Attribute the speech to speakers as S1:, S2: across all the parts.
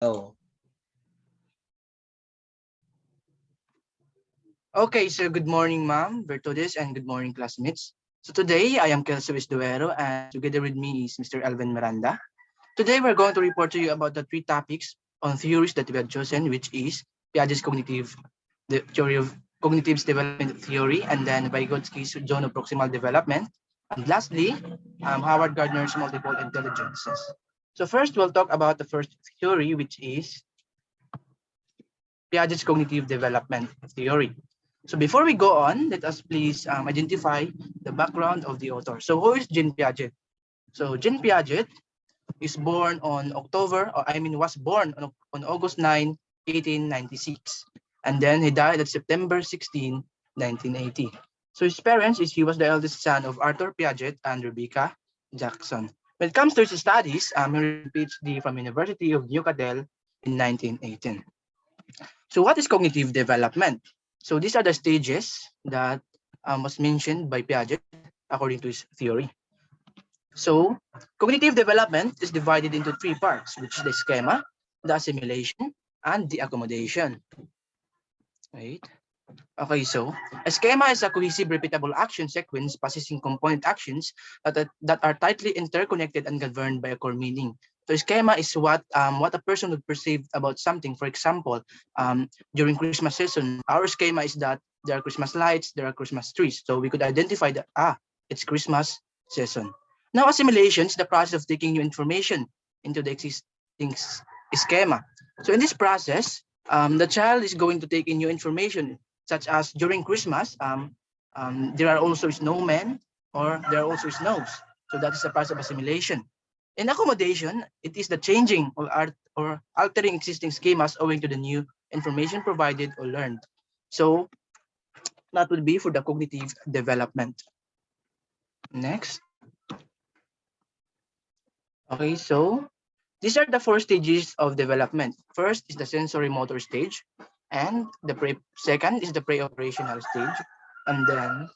S1: Oh,
S2: Okay, so good morning, ma'am, Bertodes, and good morning, classmates. So today, I am Kelso Duero, and together with me is Mr. Elvin Miranda. Today, we're going to report to you about the three topics on theories that we have chosen, which is Piaget's the theory of cognitive development theory, and then Vygotsky's zone of proximal development, and lastly, Howard Gardner's multiple intelligences. So first, we'll talk about the first theory, which is Piaget's cognitive development theory. So before we go on, let us please identify the background of the author. So who is Jean Piaget? So Jean Piaget is born on was born on August 9, 1896. And then he died on September 16, 1980. So his parents he was the eldest son of Arthur Piaget and Rebecca Jackson. When it comes to his studies, he received a PhD from University of Newcastle in 1918. So what is cognitive development? So these are the stages that was mentioned by Piaget according to his theory. So cognitive development is divided into three parts, which is the schema, the assimilation, and the accommodation. Right? Okay, so a schema is a cohesive, repeatable action sequence possessing component actions that are tightly interconnected and governed by a core meaning. So schema is what a person would perceive about something. For example, during Christmas season, our schema is that there are Christmas lights, there are Christmas trees. So we could identify that it's Christmas season. Now, assimilation is the process of taking new information into the existing schema. So in this process, the child is going to take in new information such as during Christmas, there are also snowmen or there are also snows. So that is a process of assimilation. In accommodation, it is the changing or altering existing schemas owing to the new information provided or learned. So that would be for the cognitive development. Next. Okay, so these are the four stages of development. First is the sensory motor stage, and second is the pre-operational stage, and then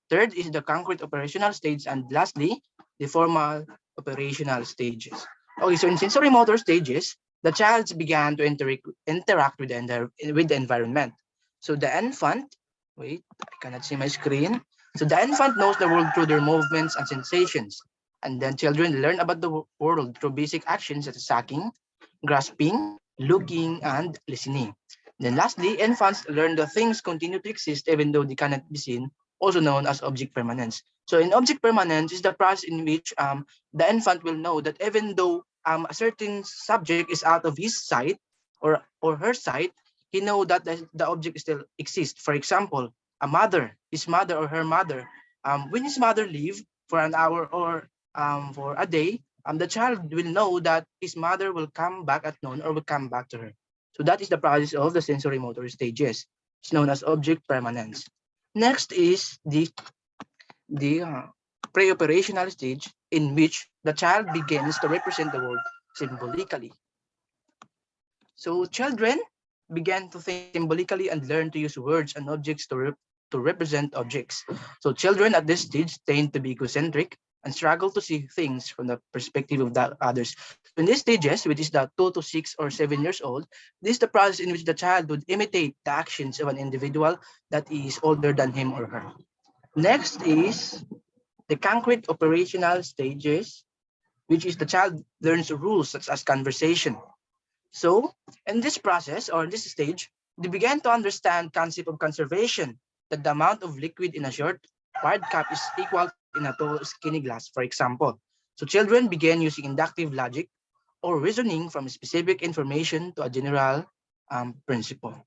S2: third is the concrete operational stage, and lastly, the formal operational stages. Okay, so in sensory motor stages, the child began to interact with with the environment. So the infant, wait, I cannot see my screen. So the infant knows the world through their movements and sensations. And then children learn about the world through basic actions such as sucking, grasping, looking, and listening. Then lastly, infants learn that things continue to exist even though they cannot be seen, also known as object permanence. So in object permanence is the process in which the infant will know that even though a certain subject is out of his sight or her sight, he know that the object still exists. For example, his mother or her mother, when his mother leave for an hour or for a day, the child will know that his mother will come back at noon or will come back to her. So that is the process of the sensory motor stages. It's known as object permanence. Next is the pre-operational stage in which the child begins to represent the world symbolically. So children began to think symbolically and learn to use words and objects to represent objects. So children at this stage tend to be egocentric and struggle to see things from the perspective of the others. So in these stages, which is the 2 to 6 or 7 years old, this is the process in which the child would imitate the actions of an individual that is older than him or her. Next is the concrete operational stages, which is the child learns rules such as conversation. So in this process or in this stage, they began to understand concept of conservation, that the amount of liquid in a short wide cup is equal to that in a tall skinny glass, for example. So children began using inductive logic or reasoning from specific information to a general principle.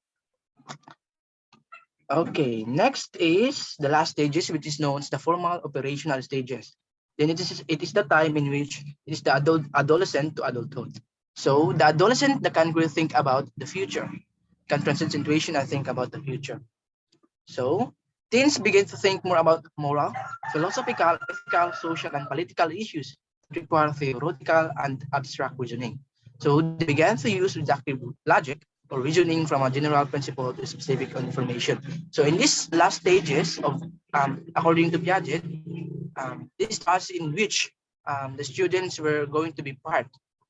S2: Okay, next is the last stages, which is known as the formal operational stages. Then it is the time in which it is the adolescent to adulthood. So the adolescent that can really think about the future, can transcend situation and think about the future. So teens begin to think more about moral, philosophical, ethical, social, and political issues that require theoretical and abstract reasoning. So they began to use deductive logic or reasoning from a general principle to specific information. So in these last stages of, according to Piaget, this is the process in which the students were going to be part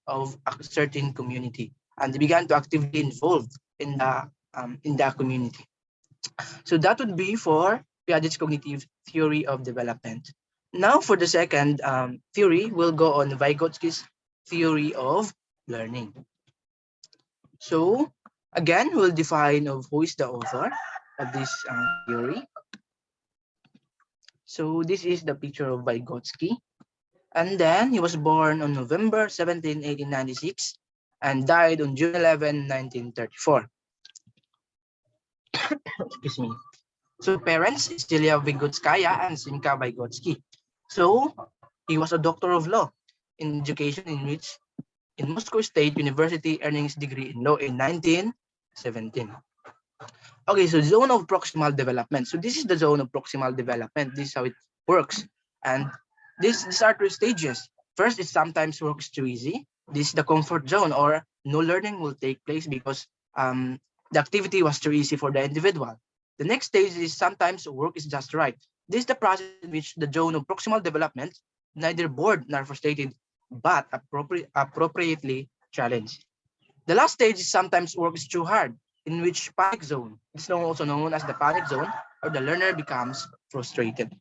S2: of a certain community. and they began to actively involved in the community. So that would be for Piaget's cognitive theory of development. Now for the second theory, we'll go on Vygotsky's theory of learning. So again, we'll define of who is the author of this theory. So this is the picture of Vygotsky. And then he was born on November 17, 1896 and died on June 11, 1934. Excuse me. So parents is Celia Vygotskaya and Simka Vygotsky. So he was a doctor of law in education in Moscow State University, earning his degree in law in 1917. Okay, so zone of proximal development. So this is the zone of proximal development. This is how it works. And these are two stages. First, it sometimes works too easy. This is the comfort zone, or no learning will take place because the activity was too easy for the individual. The next stage is sometimes work is just right. This is the process in which the zone of proximal development neither bored nor frustrated, but appropriately challenged. The last stage is sometimes work is too hard, in which panic zone, it's also known as the panic zone, or the learner becomes frustrated.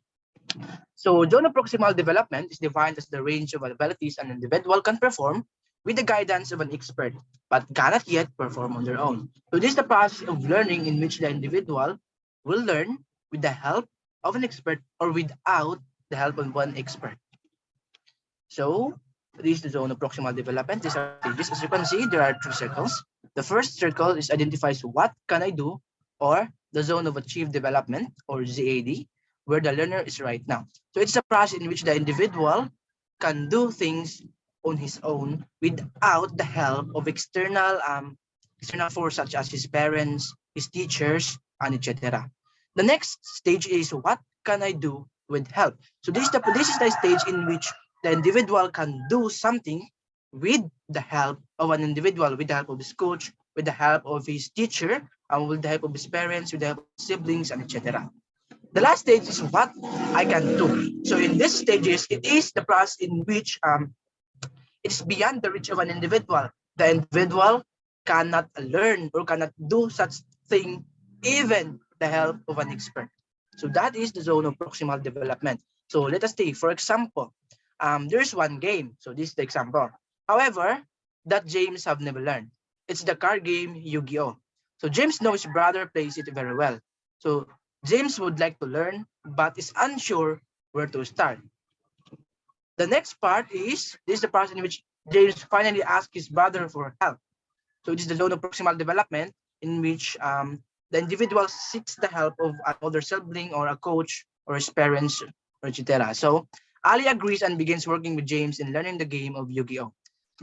S2: So zone of proximal development is defined as the range of abilities an individual can perform with the guidance of an expert, but cannot yet perform on their own. So this is the process of learning in which the individual will learn with the help of an expert or without the help of one expert. So this is the zone of proximal development. These are stages. As you can see, there are three circles. The first circle is identifies what can I do, or the zone of achieved development, or ZAD, where the learner is right now. So it's a process in which the individual can do things on his own without the help of external force such as his parents, his teachers, and etc. The next stage is what can I do with help. So this is the stage in which the individual can do something with the help of an individual, with the help of his coach, with the help of his teacher, and with the help of his parents, with the help of siblings, and etc. The last stage is what I can do. So in these stages, it is the process in which it's beyond the reach of an individual. The individual cannot learn or cannot do such thing even the help of an expert. So that is the zone of proximal development. So let us take, for example, there's one game. So this is the example. However, that James have never learned. It's the card game Yu-Gi-Oh! So James knows his brother plays it very well. So James would like to learn, but is unsure where to start. The next part is, this is the part in which James finally asks his brother for help. So it is the zone of proximal development in which the individual seeks the help of another sibling or a coach or his parents, or etc. So Ali agrees and begins working with James in learning the game of Yu-Gi-Oh!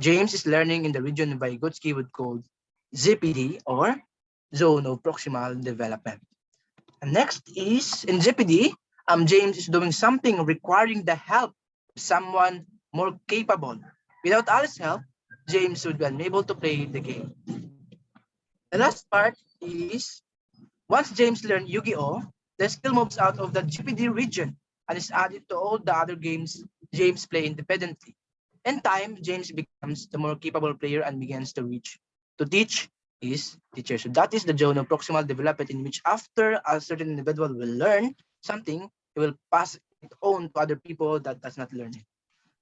S2: James is learning in the region Vygotsky would call ZPD, or zone of proximal development. And next is in ZPD, James is doing something requiring the help of someone more capable. Without Ali's help, James would be unable to play the game. The last part is, once James learned Yu-Gi-Oh!, the skill moves out of the GPD region and is added to all the other games James play independently. In time, James becomes the more capable player and begins to teach his teacher. So that is the zone of proximal development in which after a certain individual will learn something, he will pass it on to other people that does not learn it.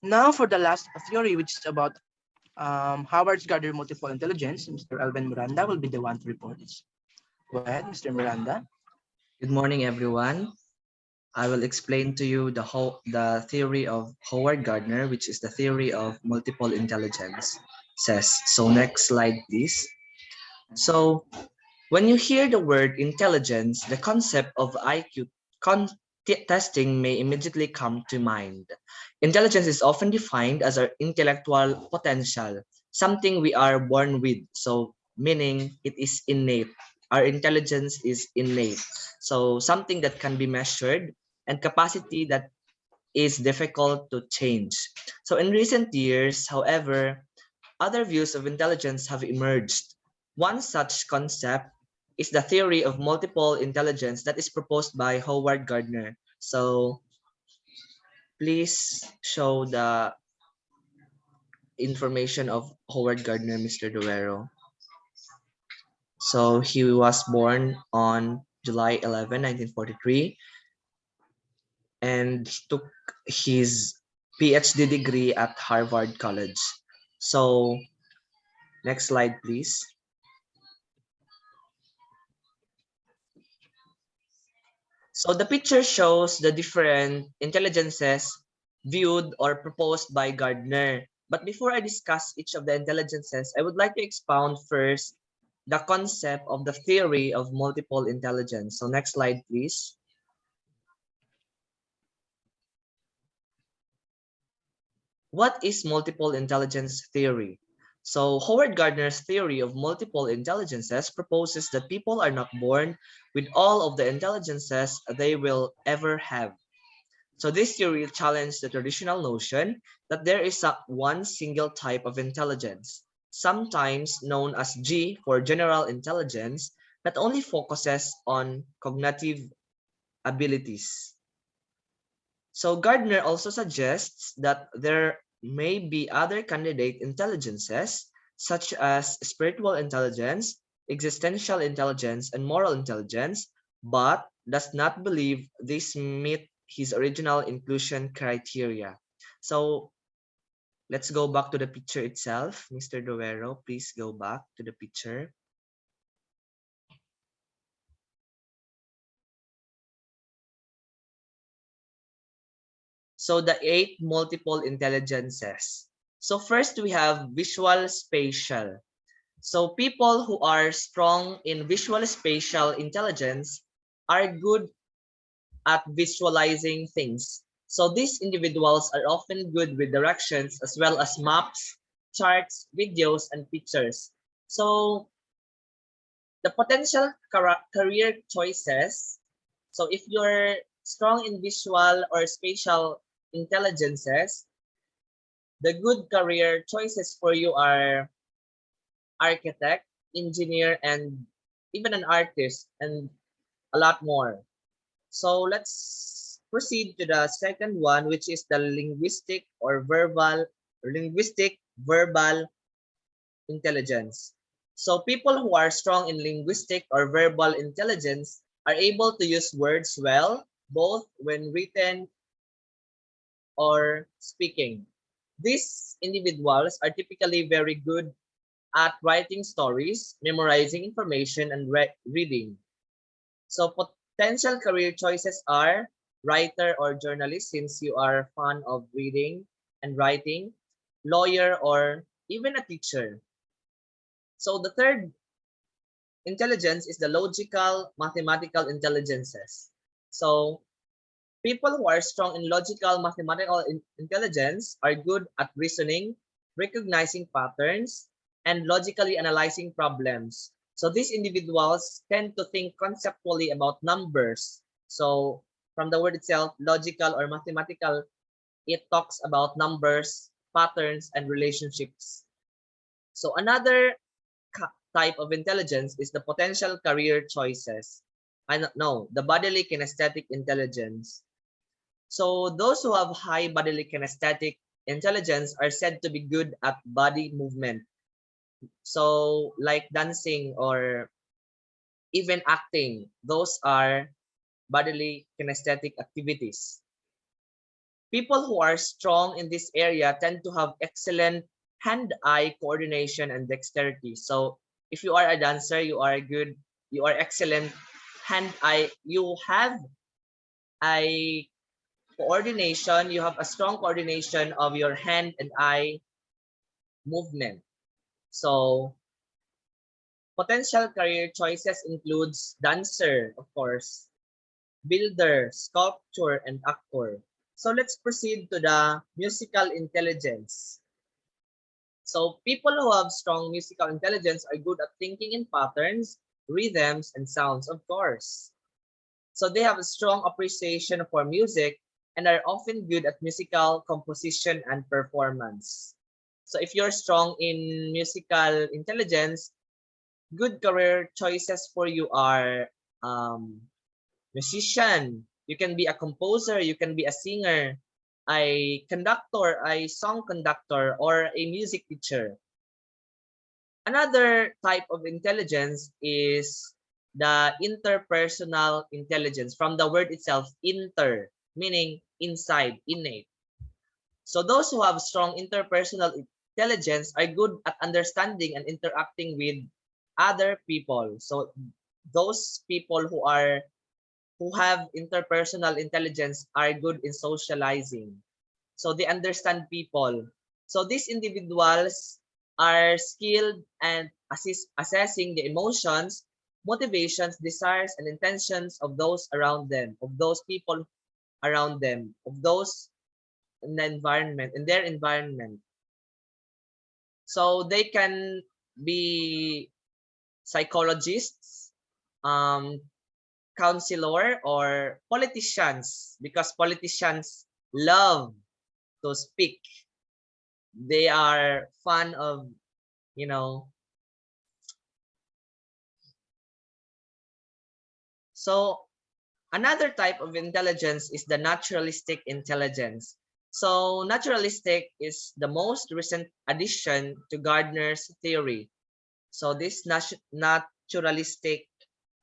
S2: Now for the last theory, which is about Howard's Gardner multiple intelligence, Mr. Elvin Miranda will be the one to report this. Go ahead, Mr. Miranda.
S1: Good morning, everyone. I will explain to you the theory of Howard Gardner, which is the theory of multiple intelligence. So next slide, please. So when you hear the word intelligence, the concept of IQ testing may immediately come to mind. Intelligence is often defined as our intellectual potential, something we are born with, so meaning it is innate. Our intelligence is innate, so something that can be measured and capacity that is difficult to change. So in recent years, however, other views of intelligence have emerged. One such concept is the theory of multiple intelligence that is proposed by Howard Gardner. So please show the information of Howard Gardner, Mr. Duero. So he was born on July 11, 1943, and he took his PhD degree at Harvard College. So next slide, please. So the picture shows the different intelligences viewed or proposed by Gardner. But before I discuss each of the intelligences, I would like to expound first the concept of the theory of multiple intelligence. So next slide, please. What is multiple intelligence theory? So Howard Gardner's theory of multiple intelligences proposes that people are not born with all of the intelligences they will ever have. So this theory challenged the traditional notion that there is one single type of intelligence, sometimes known as G for general intelligence, that only focuses on cognitive abilities. So Gardner also suggests that there may be other candidate intelligences, such as spiritual intelligence, existential intelligence, and moral intelligence, but does not believe these meet his original inclusion criteria. So let's go back to the picture itself. Mr. Duero, please go back to the picture. So the 8 multiple intelligences. So first we have visual spatial. So people who are strong in visual spatial intelligence are good at visualizing things. So these individuals are often good with directions as well as maps, charts, videos, and pictures. So the potential career choices. So if you're strong in visual or spatial intelligences, the good career choices for you are architect, engineer, and even an artist, and a lot more. So let's proceed to the second one, which is the linguistic verbal intelligence. So people who are strong in linguistic or verbal intelligence are able to use words well, both when written or speaking. These individuals are typically very good at writing stories, memorizing information, and reading. So potential career choices are writer or journalist, since you are fond of reading and writing, lawyer, or even a teacher. So the third intelligence is the logical mathematical intelligences. So people who are strong in logical mathematical intelligence are good at reasoning, recognizing patterns, and logically analyzing problems. So these individuals tend to think conceptually about numbers. So from the word itself, logical or mathematical, it talks about numbers, patterns, and relationships. So another type of intelligence is the potential career choices. I don't know, the bodily kinesthetic intelligence. So those who have high bodily kinesthetic intelligence are said to be good at body movement. So like dancing or even acting, those are bodily kinesthetic activities. People who are strong in this area tend to have excellent hand-eye coordination and dexterity. So if you are a dancer, you are excellent hand-eye, you have a coordination, you have a strong coordination of your hand and eye movement. So potential career choices includes dancer, of course, builder, sculptor, and actor. So let's proceed to the musical intelligence. So people who have strong musical intelligence are good at thinking in patterns, rhythms, and sounds, of course. So they have a strong appreciation for music and are often good at musical composition and performance. So if you're strong in musical intelligence, good career choices for you are musician. You can be a composer, you can be a singer, a conductor, a song conductor, or a music teacher. Another type of intelligence is the interpersonal intelligence, from the word itself, inter, meaning inside, innate. So those who have strong interpersonal intelligence are good at understanding and interacting with other people. So those people who have interpersonal intelligence are good in socializing. So they understand people. So these individuals are skilled and assessing the emotions, motivations, desires, and intentions of those around them, of those people around them, of those in the environment, in their environment. So they can be psychologists, um, counselor, or politicians, because politicians love to speak. They are fond of, you know. So another type of intelligence is the naturalistic intelligence. So naturalistic is the most recent addition to Gardner's theory. So this naturalistic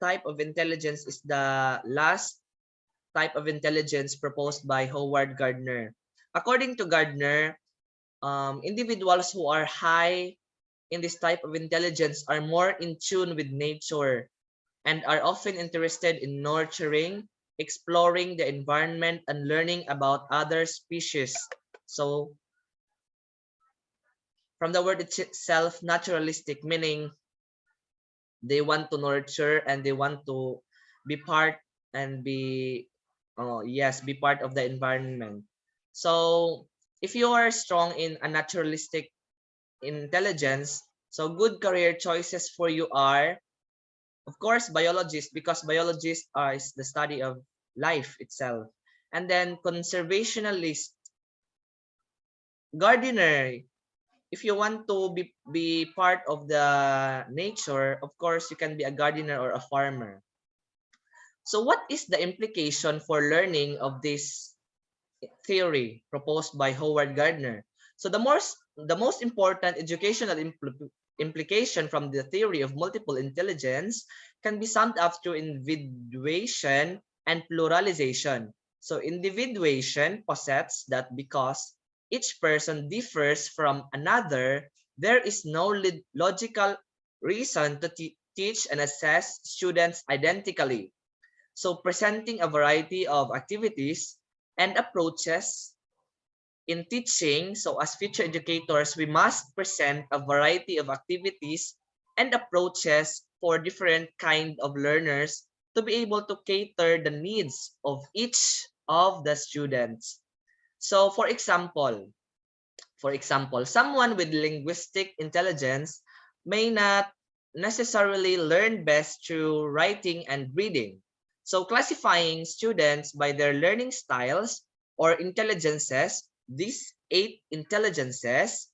S1: type of intelligence is the last type of intelligence proposed by Howard Gardner. According to Gardner, individuals who are high in this type of intelligence are more in tune with nature and are often interested in nurturing, exploring the environment, and learning about other species. So from the word itself, naturalistic, meaning they want to nurture and they want to be part and be, oh yes, be part of the environment. So if you are strong in a naturalistic intelligence, so good career choices for you are, of course, biologist, because biologist is the study of life itself. And then conservationalist, gardener. If you want to be part of the nature, of course, you can be a gardener or a farmer. So what is the implication for learning of this theory proposed by Howard Gardner? So the most important educational implication from the theory of multiple intelligence can be summed up through individuation and pluralization. So individuation posits that because each person differs from another, there is no logical reason to teach and assess students identically. So presenting a variety of activities and approaches in teaching, so as future educators, we must present a variety of activities and approaches for different kind of learners to be able to cater the needs of each of the students. So for example, someone with linguistic intelligence may not necessarily learn best through writing and reading. So classifying students by their learning styles or intelligences, these 8 intelligences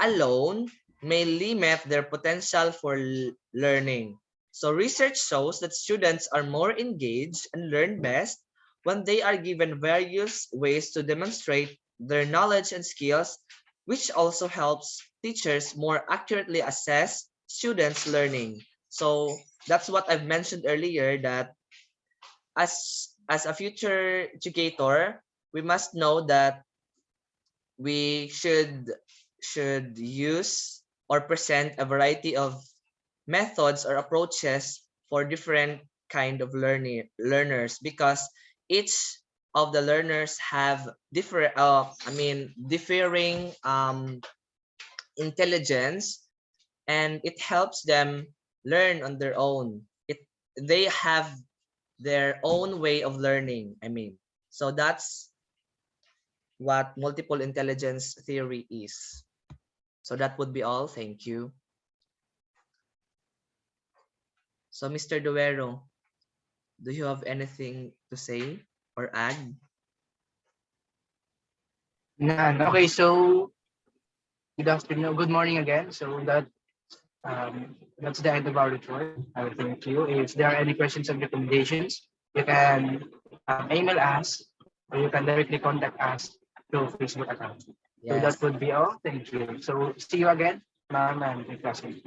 S1: alone may limit their potential for learning. So research shows that students are more engaged and learn best when they are given various ways to demonstrate their knowledge and skills, which also helps teachers more accurately assess students' learning. So that's what I've mentioned earlier, that as a future educator, we must know that we should use or present a variety of methods or approaches for different kind of learners, because each of the learners have differing intelligence, and it helps them learn on their own. They have their own way of learning, so that's what multiple intelligence theory is. So that would be all. Thank you. So Mr. Duero, do you have anything to say or add?
S2: None. Okay, so good afternoon, good morning again. So that's the end of our report. I will thank you. If there are any questions and recommendations, you can email us or you can directly contact us through Facebook account. So
S1: Yes.
S2: that would be all. Thank you. So see you again, ma'am and classmate.